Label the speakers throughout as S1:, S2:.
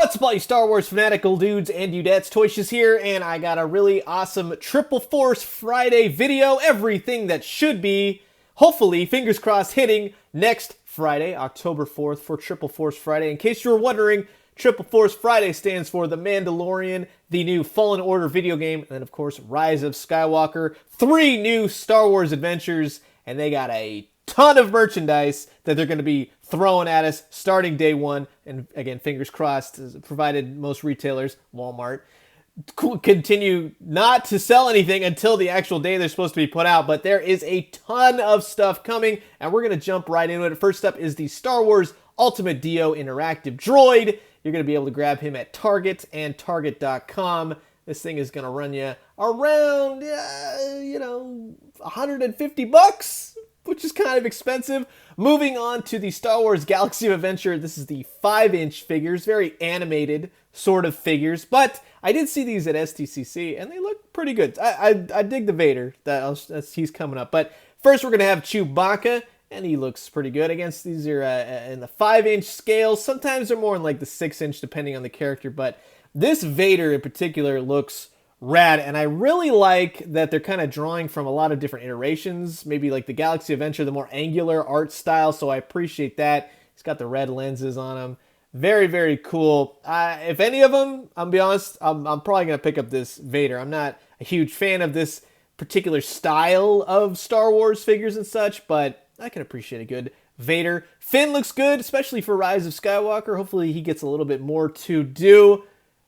S1: What's up, all you Star Wars fanatical dudes and dudettes? ToyShiz here, and I got a really awesome Triple Force Friday video. Everything that should be, hopefully, fingers crossed, hitting next Friday, October 4th for Triple Force Friday. In case you were wondering, Triple Force Friday stands for The Mandalorian, the new Fallen Order video game, and then, of course, Rise of Skywalker. 3 new Star Wars adventures, and they got a ton of merchandise that they're going to be throwing at us starting day one. And again, fingers crossed, provided most retailers, Walmart, continue not to sell anything until the actual day they're supposed to be put out. But there is a ton of stuff coming, and we're going to jump right into it. First up is the Star Wars Ultimate Dio interactive droid. You're going to be able to grab him at Target and Target.com. This thing is going to run you around, $150, which is kind of expensive. Moving on to the Star Wars Galaxy of Adventure. This is the 5-inch figures, very animated sort of figures, but I did see these at STCC, and they look pretty good. I dig the Vader. He's coming up. But first, we're going to have Chewbacca, and he looks pretty good. Against these are in the 5-inch scale. Sometimes they're more in like the 6-inch, depending on the character, but this Vader in particular looks rad, and I really like that they're kind of drawing from a lot of different iterations, maybe like the Galaxy Adventure, the more angular art style, so I appreciate that. He's got the red lenses on him. Very, very cool. If any of them, I'll be honest, I'm probably going to pick up this Vader. I'm not a huge fan of this particular style of Star Wars figures and such, but I can appreciate a good Vader. Finn looks good, especially for Rise of Skywalker. Hopefully he gets a little bit more to do.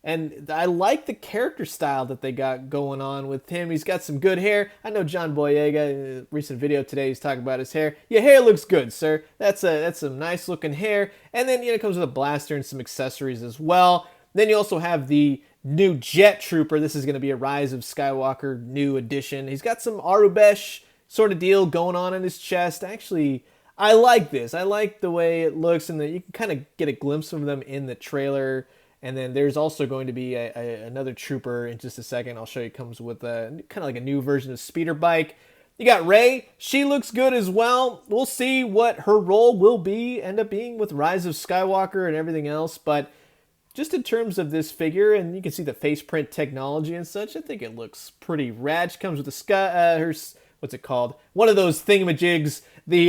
S1: And I like the character style that they got going on with him. He's got some good hair. I know John Boyega, in a recent video today, he's talking about his hair. Your hair looks good, sir. That's some nice looking hair. And then, it comes with a blaster and some accessories as well. Then you also have the new Jet Trooper. This is going to be a Rise of Skywalker new edition. He's got some Arubesh sort of deal going on in his chest. Actually, I like this. I like the way it looks, and that you can kind of get a glimpse of them in the trailer. And then there's also going to be another trooper in just a second. I'll show you. Comes with kind of like a new version of speeder bike. You got Rey. She looks good as well. We'll see what her role will end up being with Rise of Skywalker and everything else. But just in terms of this figure, and you can see the face print technology and such, I think it looks pretty rad. She comes with her what's it called? One of those thingamajigs, the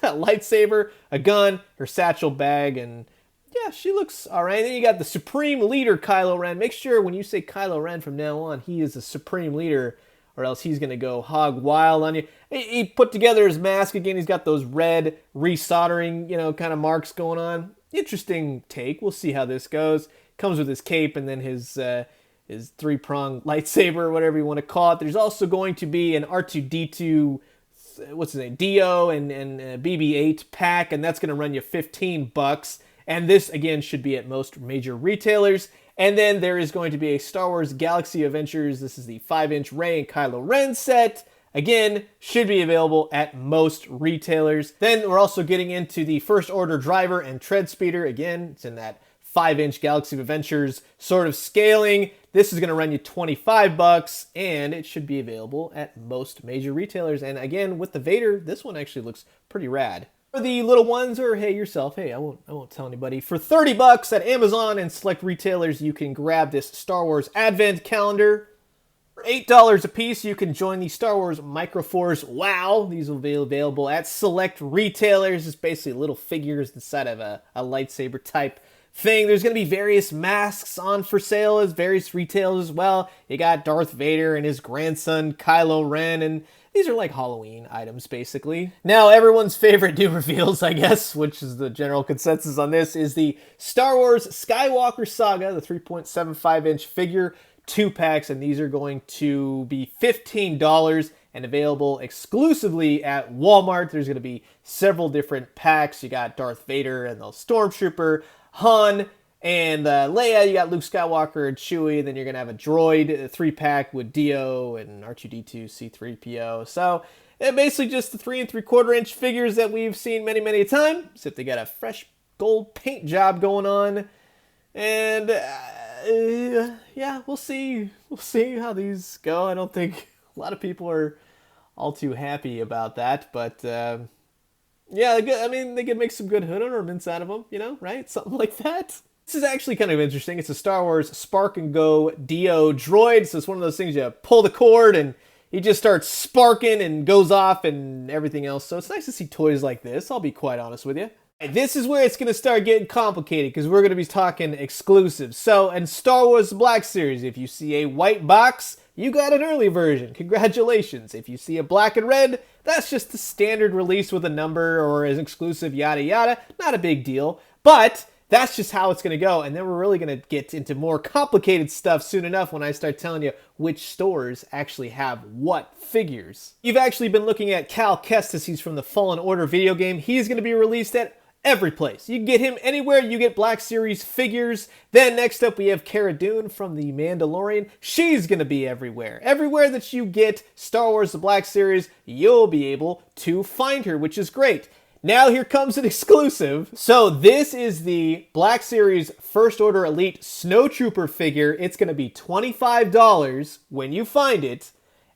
S1: lightsaber, a gun, her satchel bag, and yeah, she looks all right. Then you got the Supreme Leader, Kylo Ren. Make sure when you say Kylo Ren from now on, he is the Supreme Leader, or else he's going to go hog wild on you. He put together his mask again. He's got those red resoldering, kind of marks going on. Interesting take. We'll see how this goes. Comes with his cape and then his 3-pronged lightsaber, or whatever you want to call it. There's also going to be an R2-D2, what's his name, Dio and BB-8 pack, and that's going to run you $15. And this, again, should be at most major retailers. And then there is going to be a Star Wars Galaxy Adventures. This is the 5-inch Rey and Kylo Ren set. Again, should be available at most retailers. Then we're also getting into the First Order Driver and Tread Speeder. Again, it's in that 5-inch Galaxy Adventures sort of scaling. This is going to run you $25, and it should be available at most major retailers. And again, with the Vader, this one actually looks pretty rad. For the little ones, or hey yourself, I won't tell anybody. For $30 at Amazon and select retailers, you can grab this Star Wars Advent Calendar. For $8 a piece, you can join the Star Wars Microforce Wow. These will be available at select retailers. It's basically little figures inside of a lightsaber type thing. There's going to be various masks on for sale at various retailers as well. You got Darth Vader and his grandson Kylo Ren, and these are like Halloween items, basically. Now, everyone's favorite new reveals, I guess, which is the general consensus on this, is the Star Wars Skywalker Saga, the 3.75-inch figure, 2 packs, and these are going to be $15 and available exclusively at Walmart. There's going to be several different packs. You got Darth Vader and the Stormtrooper, Han, and Leia. You got Luke Skywalker and Chewie, and then you're going to have a droid, a 3-pack with Dio and R2-D2, C-3PO. So, basically just the 3 3/4-inch figures that we've seen many, many a time, except they got a fresh gold paint job going on. And, yeah, we'll see. We'll see how these go. I don't think a lot of people are all too happy about that, but yeah, I mean, they could make some good hood ornaments out of them, right? Something like that. This is actually kind of interesting. It's a Star Wars Spark and Go Dio droid. So it's one of those things you pull the cord and he just starts sparking and goes off and everything else. So it's nice to see toys like this, I'll be quite honest with you. And this is where it's going to start getting complicated because we're going to be talking exclusives. So in Star Wars Black Series, if you see a white box, you got an early version. Congratulations. If you see a black and red, that's just the standard release with a number or as exclusive, yada yada. Not a big deal. But that's just how it's going to go. And then we're really going to get into more complicated stuff soon enough when I start telling you which stores actually have what figures. You've actually been looking at Cal Kestis. He's from the Fallen Order video game. He's going to be released at every place. You can get him anywhere you get Black Series figures. Then next up we have Cara Dune from The Mandalorian. She's going to be everywhere. Everywhere that you get Star Wars The Black Series, you'll be able to find her, which is great. Now here comes an exclusive. So this is the Black Series First Order Elite Snowtrooper figure. It's going to be $25 when you find it,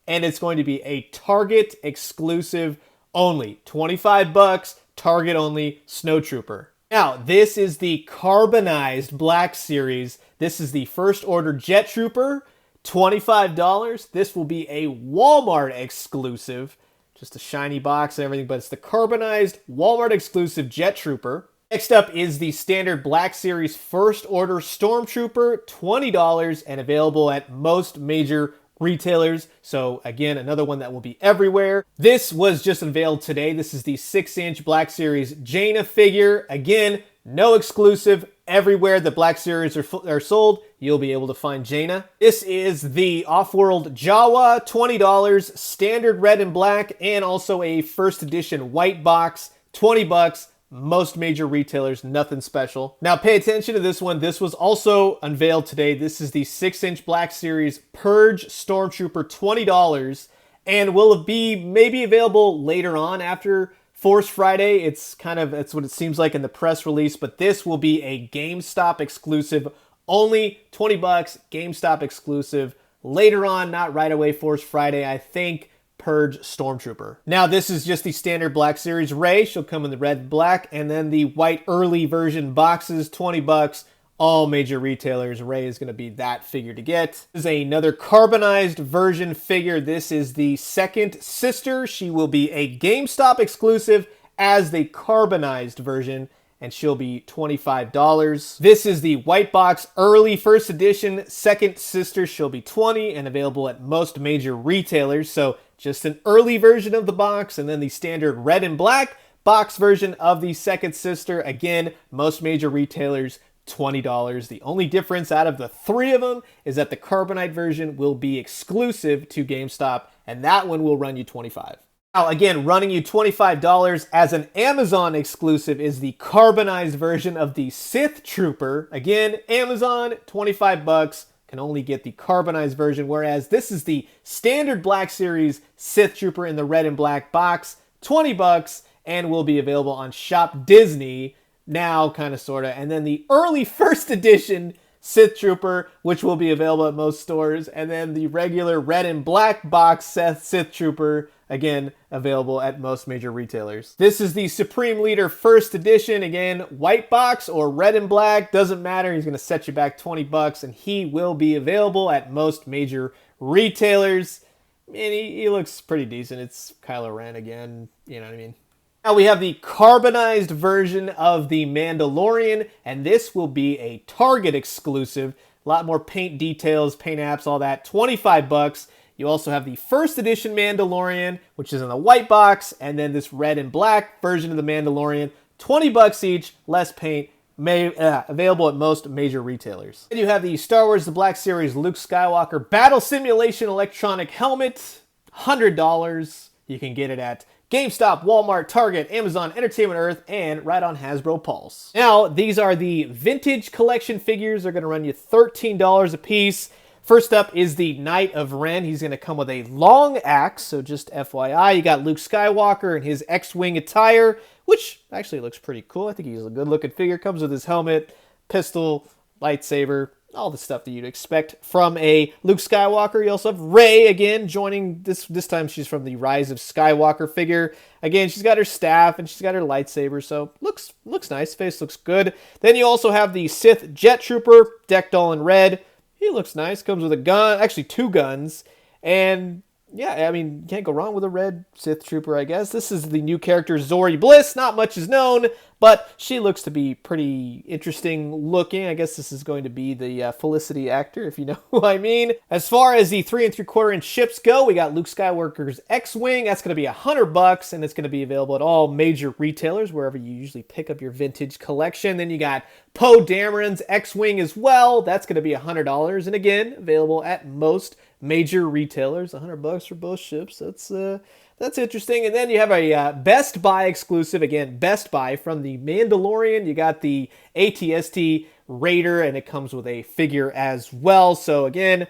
S1: and it's going to be a Target exclusive only. 25 bucks, Target only Snowtrooper. Now, this is the carbonized Black Series. This is the First Order Jet Trooper, $25. This will be a Walmart exclusive. Just a shiny box and everything, but it's the carbonized Walmart exclusive Jet Trooper. Next up is the standard Black Series First Order Stormtrooper, $20 and available at most major retailers. So again, another one that will be everywhere. This was just unveiled today. This is the 6-inch Black Series Jaina figure. Again, no exclusive. Everywhere the Black Series are sold, you'll be able to find Jaina. This is the Off-World Jawa, $20, standard red and black, and also a first edition white box, 20 bucks. Most major retailers, nothing special. Now pay attention to this one. This was also unveiled today. This is the 6-inch Black Series Purge Stormtrooper, $20, and will be maybe available later on after Force Friday. It's what it seems like in the press release, but this will be a GameStop exclusive, only 20 bucks, GameStop exclusive. Later on, not right away, Force Friday, I think. Purge Stormtrooper. Now this is just the standard Black Series Rey. She'll come in the red and black, and then the white early version boxes, 20 bucks. All major retailers. Rey is going to be that figure to get. This is another carbonized version figure. This is the second sister. She will be a GameStop exclusive as the carbonized version, and she'll be $25. This is the white box early first edition second sister. She'll be $20 and available at most major retailers. So just an early version of the box, and then the standard red and black box version of the second sister. Again, most major retailers, $20. The only difference out of the three of them is that the carbonite version will be exclusive to GameStop, and that one will run you $25. Now, again, running you $25 as an Amazon exclusive is the carbonized version of the Sith Trooper. Again, Amazon, 25 bucks. Can only get the carbonized version, whereas this is the standard Black Series Sith Trooper in the red and black box, 20 bucks, and will be available on Shop Disney now, kind of, sort of. And then the early first edition Sith Trooper, which will be available at most stores, and then the regular red and black box Sith Trooper, again, available at most major retailers. This is the Supreme Leader First Edition. Again, white box or red and black, doesn't matter. He's going to set you back 20 bucks, and he will be available at most major retailers. And he looks pretty decent. It's Kylo Ren again, you know what I mean? Now we have the carbonized version of the Mandalorian, and this will be a Target exclusive. A lot more paint details, paint apps, all that. 25 bucks. You also have the first edition Mandalorian, which is in the white box, and then this red and black version of the Mandalorian, 20 bucks each, less paint, available at most major retailers. Then you have the Star Wars The Black Series Luke Skywalker Battle Simulation Electronic Helmet, $100. You can get it at GameStop, Walmart, Target, Amazon, Entertainment Earth, and right on Hasbro Pulse. Now, these are the vintage collection figures. They're going to run you $13 a piece. First up is the Knight of Ren. He's going to come with a long axe, so just FYI. You got Luke Skywalker in his X-Wing attire, which actually looks pretty cool. I think he's a good-looking figure. Comes with his helmet, pistol, lightsaber, all the stuff that you'd expect from a Luke Skywalker. You also have Rey again joining this time. She's from the Rise of Skywalker figure. Again, she's got her staff and she's got her lightsaber, so looks nice. Face looks good. Then you also have the Sith Jet Trooper decked all in red. He looks nice. Comes with a gun, actually 2 guns, and yeah, I mean, you can't go wrong with a red Sith Trooper, I guess. This is the new character, Zori Bliss. Not much is known, but she looks to be pretty interesting looking. I guess this is going to be the Felicity actor, if you know who I mean. As far as the 3 3/4 inch ships go, we got Luke Skywalker's X-Wing. That's going to be $100, and it's going to be available at all major retailers, wherever you usually pick up your vintage collection. Then you got Poe Dameron's X-Wing as well. That's going to be $100, and again, available at most major retailers. $100 for both ships. That's interesting. And then you have a Best Buy exclusive. Again, Best Buy from the Mandalorian. You got the AT-ST Raider, and it comes with a figure as well. So again,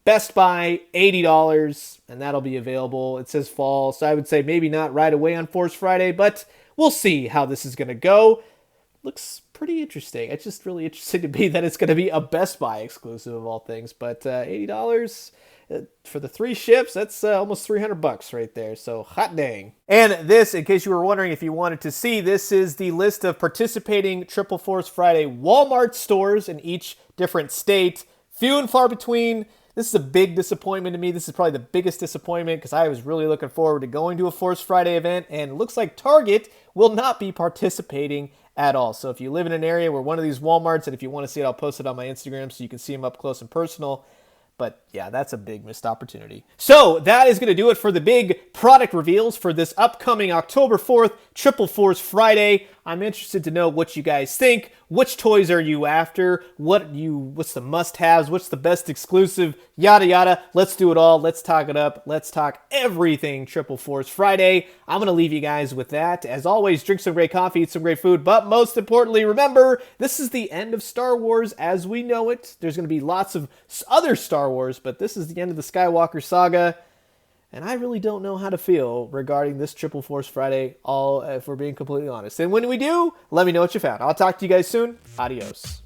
S1: Best Buy, $80, and that'll be available. It says fall, so I would say maybe not right away on Force Friday, but we'll see how this is going to go. Looks pretty interesting. It's just really interesting to me that it's going to be a Best Buy exclusive of all things, but $80 for the 3 ships, that's almost $300 right there, so hot dang. And this, in case you were wondering if you wanted to see, this is the list of participating Triple Force Friday Walmart stores in each different state. Few and far between. This is a big disappointment to me. This is probably the biggest disappointment because I was really looking forward to going to a Force Friday event, and it looks like Target will not be participating at all. So if you live in an area where one of these Walmarts, and if you want to see it, I'll post it on my Instagram so you can see them up close and personal. But yeah, that's a big missed opportunity. So that is going to do it for the big product reveals for this upcoming October 4th Triple Force Friday. I'm interested to know what you guys think. Which toys are you after? What's the must-haves? What's the best exclusive? Yada yada. Let's do it all. Let's talk it up. Let's talk everything Triple Force Friday. I'm going to leave you guys with that. As always, drink some great coffee, eat some great food, but most importantly, remember, this is the end of Star Wars as we know it. There's going to be lots of other Star Wars, but this is the end of the Skywalker saga. And I really don't know how to feel regarding this Triple Force Friday, if we're being completely honest. And when we do, let me know what you found. I'll talk to you guys soon. Adios.